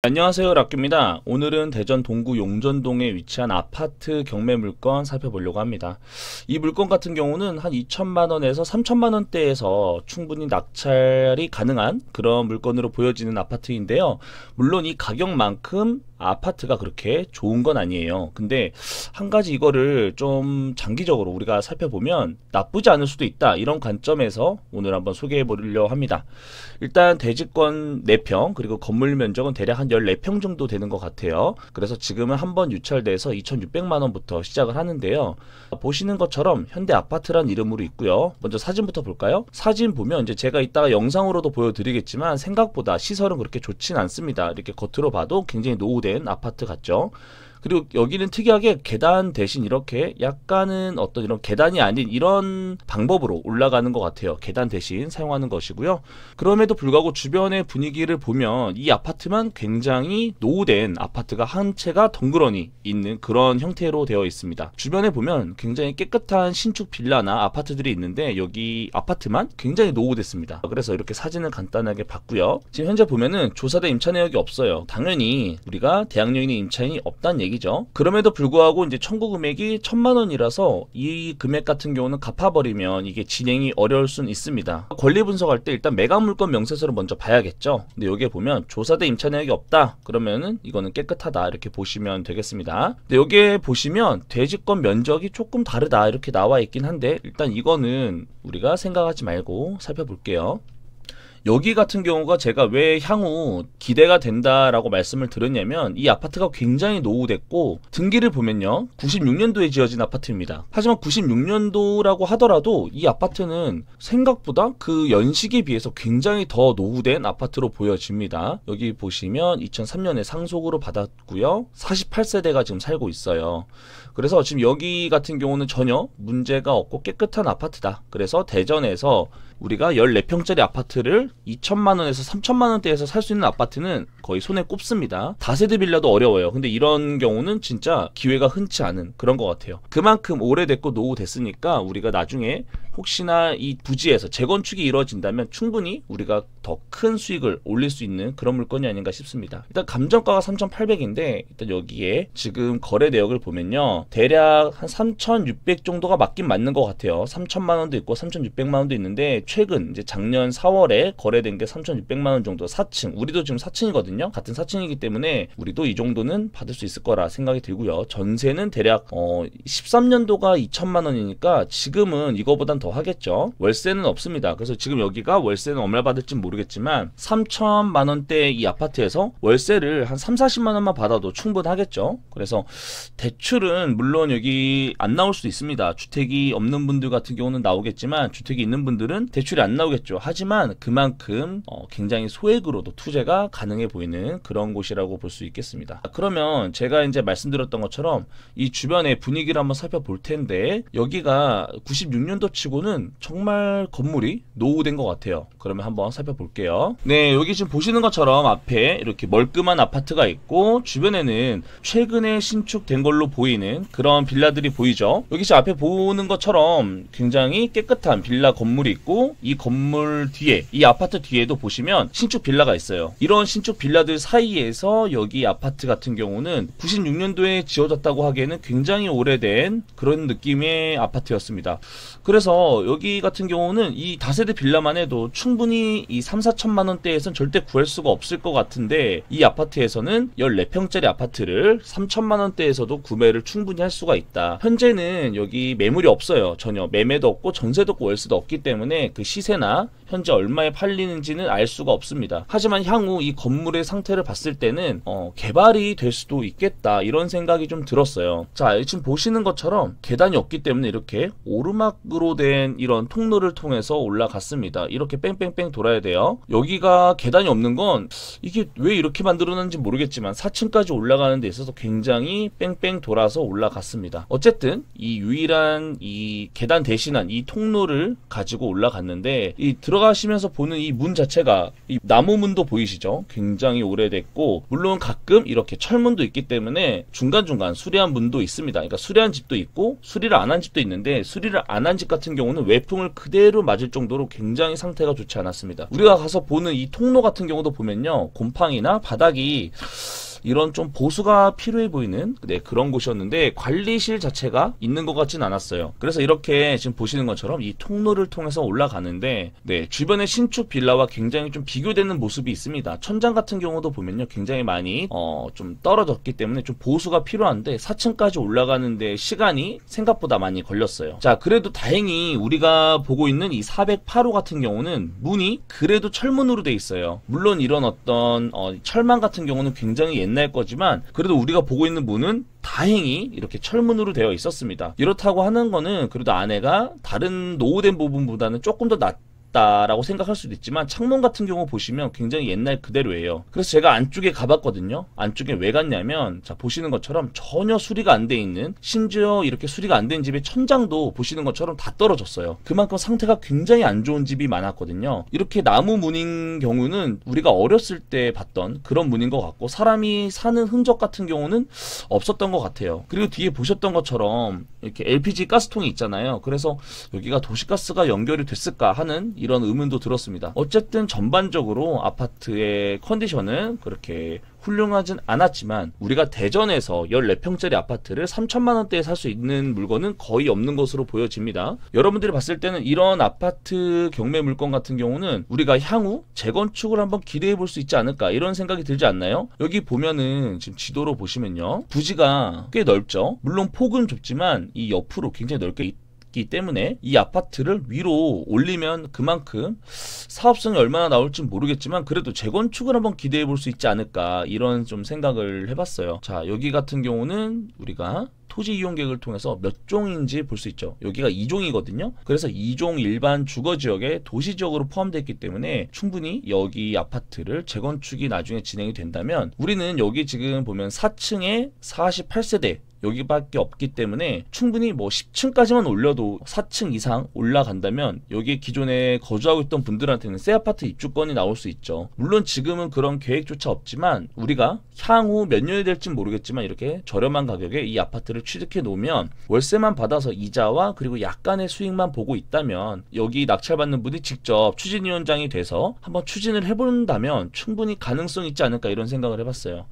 안녕하세요, 락규입니다. 오늘은 대전 동구 용전동에 위치한 아파트 경매 물건 살펴보려고 합니다. 이 물건 같은 경우는 한 2천만원에서 3천만원대에서 충분히 낙찰이 가능한 그런 물건으로 보여지는 아파트인데요. 물론 이 가격만큼 아파트가 그렇게 좋은 건 아니에요. 근데 한 가지 이거를 좀 장기적으로 우리가 살펴보면 나쁘지 않을 수도 있다, 이런 관점에서 오늘 한번 소개해 보려고 합니다. 일단 대지권 4평, 그리고 건물 면적은 대략 한 14평 정도 되는 것 같아요. 그래서 지금은 한번 유찰돼서 2,600만원부터 시작을 하는데요. 보시는 것처럼 현대 아파트란 이름으로 있고요. 먼저 사진부터 볼까요? 사진 보면 이제 제가 이따가 영상으로도 보여드리겠지만 생각보다 시설은 그렇게 좋진 않습니다. 이렇게 겉으로 봐도 굉장히 노후된 아파트 같죠. 그리고 여기는 특이하게 계단 대신 이렇게 약간은 어떤 이런 계단이 아닌 이런 방법으로 올라가는 것 같아요. 계단 대신 사용하는 것이고요. 그럼에도 불구하고 주변의 분위기를 보면 이 아파트만 굉장히 노후된 아파트가 한 채가 덩그러니 있는 그런 형태로 되어 있습니다. 주변에 보면 굉장히 깨끗한 신축 빌라나 아파트들이 있는데 여기 아파트만 굉장히 노후됐습니다. 그래서 이렇게 사진을 간단하게 봤고요. 지금 현재 보면은 조사대 임차 내역이 없어요. 당연히 우리가 대학로인의 임차인이 없다는 얘기죠. 그럼에도 불구하고 이제 청구 금액이 1,000만원이라서 이 금액 같은 경우는 갚아버리면 이게 진행이 어려울 수는 있습니다. 권리 분석할 때 일단 매각 물건 명세서를 먼저 봐야겠죠. 근데 여기에 보면 조사대 임차 내역이 없다, 그러면은 이거는 깨끗하다, 이렇게 보시면 되겠습니다. 근데 여기에 보시면 대지권 면적이 조금 다르다 이렇게 나와 있긴 한데 일단 이거는 우리가 생각하지 말고 살펴볼게요. 여기 같은 경우가 제가 왜 향후 기대가 된다라고 말씀을 드렸냐면 이 아파트가 굉장히 노후됐고 등기를 보면요 96년도에 지어진 아파트입니다. 하지만 96년도라고 하더라도 이 아파트는 생각보다 그 연식에 비해서 굉장히 더 노후된 아파트로 보여집니다. 여기 보시면 2003년에 상속으로 받았고요. 48세대가 지금 살고 있어요. 그래서 지금 여기 같은 경우는 전혀 문제가 없고 깨끗한 아파트다. 그래서 대전에서 우리가 14평짜리 아파트를 2천만원에서 3천만원대에서 살 수 있는 아파트는 거의 손에 꼽습니다. 다세대 빌라도 어려워요. 근데 이런 경우는 진짜 기회가 흔치 않은 그런 것 같아요. 그만큼 오래됐고 노후됐으니까 우리가 나중에 혹시나 이 부지에서 재건축이 이루어진다면 충분히 우리가 더 큰 수익을 올릴 수 있는 그런 물건이 아닌가 싶습니다. 일단 감정가가 3,800인데 일단 여기에 지금 거래 내역을 보면요 대략 한 3,600 정도가 맞긴 맞는 것 같아요. 3천만원도 있고 3,600만원도 있는데 최근 이제 작년 4월에 거래된 게 3,600만원 정도. 4층, 우리도 지금 4층이거든요 같은 4층이기 때문에 우리도 이 정도는 받을 수 있을 거라 생각이 들고요. 전세는 대략 13년도가 2천만원이니까 지금은 이거보단 더 하겠죠. 월세는 없습니다. 그래서 지금 여기가 월세는 얼마 받을지 모르겠지만 3천만원대 이 아파트에서 월세를 한 3, 40만원만 받아도 충분하겠죠. 그래서 대출은 물론 여기 안 나올 수도 있습니다. 주택이 없는 분들 같은 경우는 나오겠지만 주택이 있는 분들은 대출이 안 나오겠죠. 하지만 그만큼 굉장히 소액으로도 투자가 가능해 보이는 그런 곳이라고 볼 수 있겠습니다. 그러면 제가 이제 말씀드렸던 것처럼 이 주변의 분위기를 한번 살펴볼 텐데 여기가 96년도 치고는 정말 건물이 노후된 것 같아요. 그러면 한번 살펴볼게요. 네, 여기 지금 보시는 것처럼 앞에 이렇게 멀끔한 아파트가 있고 주변에는 최근에 신축된 걸로 보이는 그런 빌라들이 보이죠. 여기 지금 앞에 보는 것처럼 굉장히 깨끗한 빌라 건물이 있고 이 건물 뒤에, 이 아파트 뒤에도 보시면 신축 빌라가 있어요. 이런 신축 빌라들 사이에서 여기 아파트 같은 경우는 96년도에 지어졌다고 하기에는 굉장히 오래된 그런 느낌의 아파트였습니다. 그래서 여기 같은 경우는 이 다세대 빌라만 해도 충분히 이 3, 4천만원대에선 절대 구할 수가 없을 것 같은데 이 아파트에서는 14평짜리 아파트를 3천만원대에서도 구매를 충분히 할 수가 있다. 현재는 여기 매물이 없어요. 전혀 매매도 없고 전세도 없고 월세도 없기 때문에 그 시세나 현재 얼마에 팔리는지는 알 수가 없습니다. 하지만 향후 이 건물의 상태를 봤을 때는 개발이 될 수도 있겠다, 이런 생각이 좀 들었어요. 자, 지금 보시는 것처럼 계단이 없기 때문에 이렇게 오르막으로 된 이런 통로를 통해서 올라갔습니다. 이렇게 뺑뺑뺑 돌아야 돼요. 여기가 계단이 없는 건 이게 왜 이렇게 만들어놨는지 모르겠지만 4층까지 올라가는 데 있어서 굉장히 뺑뺑 돌아서 올라갔습니다. 어쨌든 이 유일한 이 계단 대신한 이 통로를 가지고 올라갔는데 이 들어가시면서 보는 이 문 자체가 이 나무 문도 보이시죠? 굉장히 굉장히 오래됐고, 물론 가끔 이렇게 철문도 있기 때문에 중간중간 수리한 문도 있습니다. 그러니까 수리한 집도 있고 수리를 안 한 집도 있는데, 수리를 안 한 집 같은 경우는 외풍을 그대로 맞을 정도로 굉장히 상태가 좋지 않았습니다. 우리가 가서 보는 이 통로 같은 경우도 보면요, 곰팡이나 바닥이 이런 좀 보수가 필요해 보이는 그런 곳이었는데, 관리실 자체가 있는 것 같진 않았어요. 그래서 이렇게 지금 보시는 것처럼 이 통로를 통해서 올라가는데, 주변의 신축 빌라와 굉장히 좀 비교되는 모습이 있습니다. 천장 같은 경우도 보면요, 굉장히 많이 좀 떨어졌기 때문에 좀 보수가 필요한데 4층까지 올라가는데 시간이 생각보다 많이 걸렸어요. 자, 그래도 다행히 우리가 보고 있는 이 408호 같은 경우는 문이 그래도 철문으로 돼 있어요. 물론 이런 어떤 철망 같은 경우는 굉장히 옛날 거지만, 그래도 우리가 보고 있는 문은 다행히 이렇게 철문으로 되어 있었습니다. 이렇다고 하는 거는 그래도 안에가 다른 노후된 부분보다는 조금 더 낫다라고 생각할 수도 있지만, 창문 같은 경우 보시면 굉장히 옛날 그대로예요. 그래서 제가 안쪽에 가봤거든요. 안쪽에 왜 갔냐면, 자, 보시는 것처럼 전혀 수리가 안 돼 있는, 심지어 이렇게 수리가 안 된 집의 천장도 보시는 것처럼 다 떨어졌어요. 그만큼 상태가 굉장히 안 좋은 집이 많았거든요. 이렇게 나무 문인 경우는 우리가 어렸을 때 봤던 그런 문인 것 같고, 사람이 사는 흔적 같은 경우는 없었던 것 같아요. 그리고 뒤에 보셨던 것처럼 이렇게 LPG 가스통이 있잖아요. 그래서 여기가 도시가스가 연결이 됐을까 하는 이런 의문도 들었습니다. 어쨌든 전반적으로 아파트의 컨디션은 그렇게 훌륭하진 않았지만, 우리가 대전에서 14평짜리 아파트를 3천만 원대에 살 수 있는 물건은 거의 없는 것으로 보여집니다. 여러분들이 봤을 때는 이런 아파트 경매 물건 같은 경우는 우리가 향후 재건축을 한번 기대해 볼 수 있지 않을까, 이런 생각이 들지 않나요? 여기 보면은 지금 지도로 보시면요, 부지가 꽤 넓죠. 물론 폭은 좁지만 이 옆으로 굉장히 넓게 기 때문에 이 아파트를 위로 올리면 그만큼 사업성이 얼마나 나올지 모르겠지만, 그래도 재건축을 한번 기대해 볼 수 있지 않을까, 이런 좀 생각을 해봤어요. 자, 여기 같은 경우는 우리가 토지 이용 계획을 통해서 몇 종인지 볼 수 있죠. 여기가 2종이거든요. 그래서 2종 일반 주거지역에 도시지역으로 포함되어 있기 때문에 충분히 여기 아파트를 재건축이 나중에 진행이 된다면, 우리는 여기 지금 보면 4층에 48세대 여기밖에 없기 때문에 충분히 뭐 10층까지만 올려도 4층 이상 올라간다면 여기에 기존에 거주하고 있던 분들한테는 새 아파트 입주권이 나올 수 있죠. 물론 지금은 그런 계획조차 없지만, 우리가 향후 몇 년이 될진 모르겠지만 이렇게 저렴한 가격에 이 아파트를 취득해 놓으면 월세만 받아서 이자와 그리고 약간의 수익만 보고 있다면, 여기 낙찰받는 분이 직접 추진위원장이 돼서 한번 추진을 해본다면 충분히 가능성이 있지 않을까, 이런 생각을 해봤어요.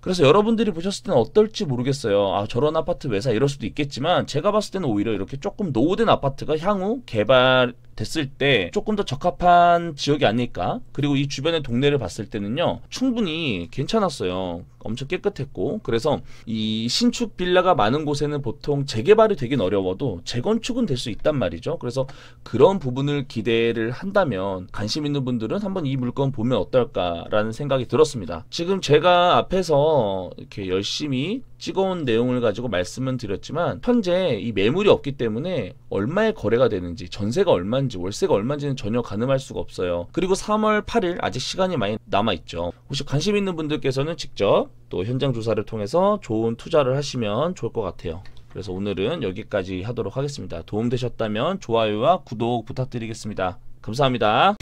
그래서 여러분들이 보셨을 때는 어떨지 모르겠어요. 아, 저런 아파트 왜 사, 이럴 수도 있겠지만, 제가 봤을 때는 오히려 이렇게 조금 노후된 아파트가 향후 개발됐을 때 조금 더 적합한 지역이 아닐까. 그리고 이 주변의 동네를 봤을 때는요, 충분히 괜찮았어요. 엄청 깨끗했고. 그래서 이 신축 빌라가 많은 곳에는 보통 재개발이 되긴 어려워도 재건축은 될 수 있단 말이죠. 그래서 그런 부분을 기대를 한다면 관심 있는 분들은 한번 이 물건 보면 어떨까라는 생각이 들었습니다. 지금 제가 앞에서 이렇게 열심히 찍어온 내용을 가지고 말씀은 드렸지만, 현재 이 매물이 없기 때문에 얼마의 거래가 되는지, 전세가 얼마인지, 월세가 얼마인지는 전혀 가늠할 수가 없어요. 그리고 3월 8일 아직 시간이 많이 남아있죠. 혹시 관심 있는 분들께서는 직접 또 현장 조사를 통해서 좋은 투자를 하시면 좋을 것 같아요. 그래서 오늘은 여기까지 하도록 하겠습니다. 도움되셨다면 좋아요와 구독 부탁드리겠습니다. 감사합니다.